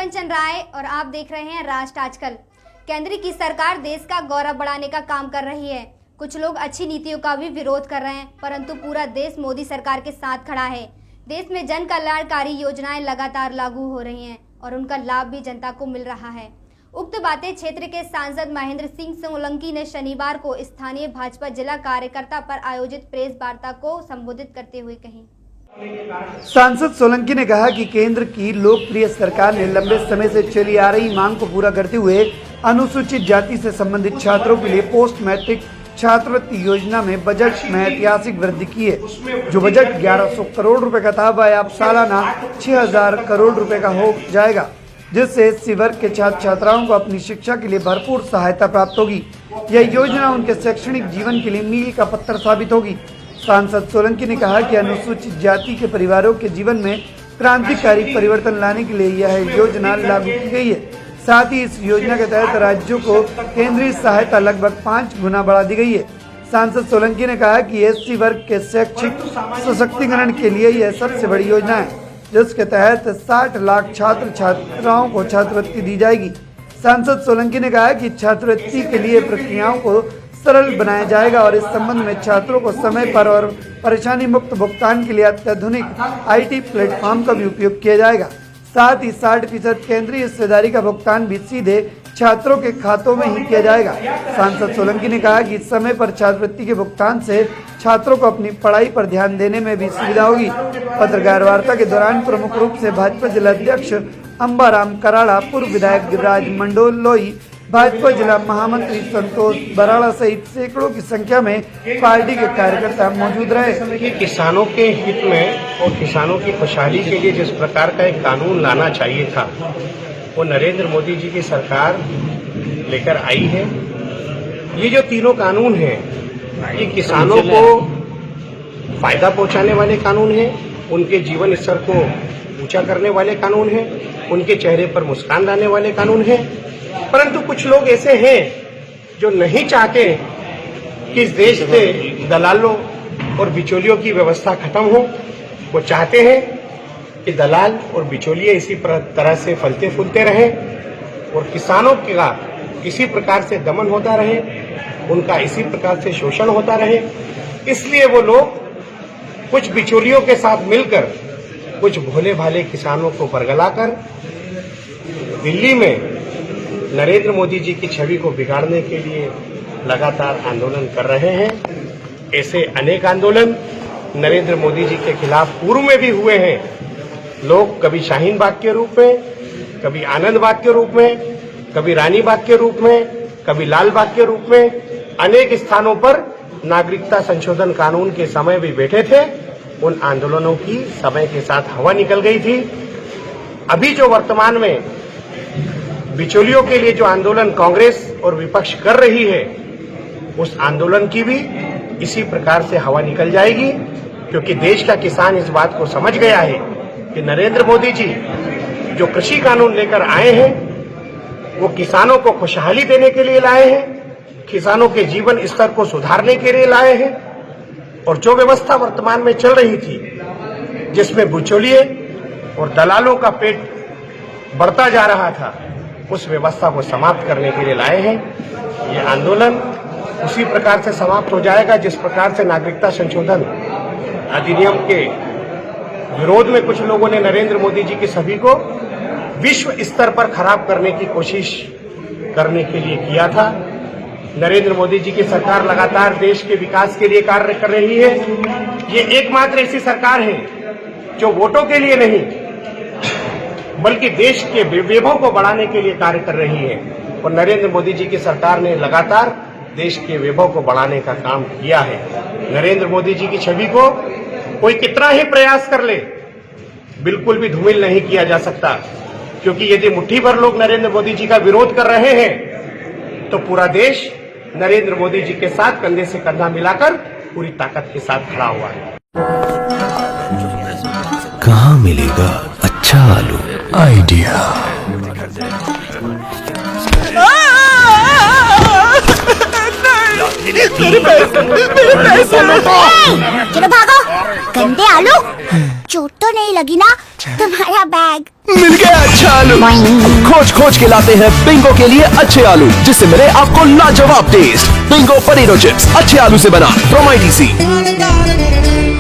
कंचन राय और आप देख रहे हैं राष्ट्र आजकल। केंद्र की सरकार देश का गौरव बढ़ाने का काम कर रही है। कुछ लोग अच्छी नीतियों का भी विरोध कर रहे हैं, परंतु पूरा देश मोदी सरकार के साथ खड़ा है। देश में जन कल्याणकारी योजनाएं लगातार लागू हो रही हैं और उनका लाभ भी जनता को मिल रहा है। उक्त बातें क्षेत्र के सांसद महेंद्र सिंह सोलंकी ने शनिवार को स्थानीय भाजपा जिला कार्यकर्ता पर आयोजित प्रेस वार्ता को संबोधित करते हुए कही। सांसद सोलंकी ने कहा कि केंद्र की लोकप्रिय सरकार ने लंबे समय से चली आ रही मांग को पूरा करते हुए अनुसूचित जाति से संबंधित छात्रों के लिए पोस्ट मैट्रिक छात्रवृत्ति योजना में बजट में ऐतिहासिक वृद्धि की है। जो बजट 1100 करोड़ रुपए का था वह अब सालाना 6000 करोड़ रुपए का हो जाएगा, जिससे एससी वर्ग के छात्र छात्राओं को अपनी शिक्षा के लिए भरपूर सहायता प्राप्त होगी। यह योजना उनके शैक्षणिक जीवन के लिए मील का पत्थर साबित होगी। सांसद सोलंकी ने कहा कि अनुसूचित जाति के परिवारों के जीवन में क्रांतिकारी परिवर्तन लाने के लिए यह योजना लागू की गई है। साथ ही इस योजना के तहत राज्यों को केंद्रीय सहायता लगभग 5 गुना बढ़ा दी गई है। सांसद सोलंकी ने कहा कि एससी वर्ग के शैक्षिक सशक्तिकरण के लिए यह सबसे बड़ी योजना है, जिसके तहत 60 लाख छात्र छात्राओं को छात्रवृत्ति दी जाएगी। सांसद सोलंकी ने कहा कि छात्रवृत्ति के लिए प्रक्रियाओं को सरल बनाया जाएगा और इस संबंध में छात्रों को समय पर और परेशानी मुक्त भुगतान के लिए अत्याधुनिक आईटी प्लेटफॉर्म का भी उपयोग किया जाएगा। साथ ही 60% केंद्रीय हिस्सेदारी का भुगतान भी सीधे छात्रों के खातों में ही किया जाएगा। सांसद सोलंकी ने कहा कि समय पर छात्रवृत्ति के भुगतान से छात्रों को अपनी पढ़ाई पर ध्यान देने में भी सुविधा होगी। पत्रकार वार्ता के दौरान प्रमुख रूप से भाजपा जिला अध्यक्ष अंबाराम कराड़ा, पूर्व विधायक गिरिराज मंडलोई, भाजपा जिला महामंत्री संतोष बराड़ा सहित सैकड़ों की संख्या में पार्टी के कार्यकर्ता मौजूद रहे। किसानों के हित में और किसानों की खुशहाली के लिए जिस प्रकार का एक कानून लाना चाहिए था, वो नरेंद्र मोदी जी की सरकार लेकर आई है। ये जो तीनों कानून हैं, ये किसानों को फायदा पहुंचाने वाले कानून हैं, उनके जीवन स्तर को ऊंचा करने वाले कानून हैं, उनके चेहरे पर मुस्कान लाने वाले कानून हैं। परंतु कुछ लोग ऐसे हैं जो नहीं चाहते कि इस देश से दलालों और बिचौलियों की व्यवस्था खत्म हो। वो चाहते हैं कि दलाल और बिचौलिए इसी तरह से फलते फूलते रहें और किसानों का इसी प्रकार से दमन होता रहे, उनका इसी प्रकार से शोषण होता रहे। इसलिए वो लोग कुछ बिचौलियों के साथ मिलकर कुछ भोले भाले किसानों को बरगलाकर दिल्ली में नरेंद्र मोदी जी की छवि को बिगाड़ने के लिए लगातार आंदोलन कर रहे हैं। ऐसे अनेक आंदोलन नरेंद्र मोदी जी के खिलाफ पूर्व में भी हुए हैं। लोग कभी शाहीन बाग के रूप में, कभी आनंद बाग के रूप में, कभी रानी बाग के रूप में, कभी लाल बाग के रूप में, अनेक स्थानों पर नागरिकता संशोधन कानून के समय भी बैठे थे। उन आंदोलनों की समय के साथ हवा निकल गई थी। अभी जो वर्तमान में बिचौलियों के लिए जो आंदोलन कांग्रेस और विपक्ष कर रही है, उस आंदोलन की भी इसी प्रकार से हवा निकल जाएगी, क्योंकि देश का किसान इस बात को समझ गया है कि नरेंद्र मोदी जी जो कृषि कानून लेकर आए हैं, वो किसानों को खुशहाली देने के लिए लाए हैं, किसानों के जीवन स्तर को सुधारने के लिए लाए हैं। और जो व्यवस्था वर्तमान में चल रही थी, जिसमें बिचौलिए और दलालों का पेट बढ़ता जा रहा था, उस व्यवस्था को समाप्त करने के लिए लाए हैं। ये आंदोलन उसी प्रकार से समाप्त हो जाएगा जिस प्रकार से नागरिकता संशोधन अधिनियम के विरोध में कुछ लोगों ने नरेंद्र मोदी जी की छवि को विश्व स्तर पर खराब करने की कोशिश करने के लिए किया था। नरेंद्र मोदी जी की सरकार लगातार देश के विकास के लिए कार्य कर रही है। ये एकमात्र ऐसी सरकार है जो वोटों के लिए नहीं, बल्कि देश के वैभव को बढ़ाने के लिए कार्य कर रही है। और नरेंद्र मोदी जी की सरकार ने लगातार देश के वैभव को बढ़ाने का काम किया है। नरेंद्र मोदी जी की छवि को कोई कितना ही प्रयास कर ले, बिल्कुल भी धूमिल नहीं किया जा सकता, क्योंकि यदि मुट्ठी भर लोग नरेंद्र मोदी जी का विरोध कर रहे हैं, तो पूरा देश नरेंद्र मोदी जी के साथ कंधे से कंधा मिलाकर पूरी ताकत के साथ खड़ा हुआ है। कहाँ मिलेगा अच्छा आलू? आइडिया। चलो भागो, गंदे आलू। चोट तो नहीं लगी ना? तुम्हारा बैग मिल गया अच्छा आलू। खोज खोज के लाते हैं बिंगो के लिए अच्छे आलू, जिससे मिले आपको लाजवाब टेस्ट। बिंगो पोटैटो चिप्स अच्छे आलू से बना फ्रॉम ITC।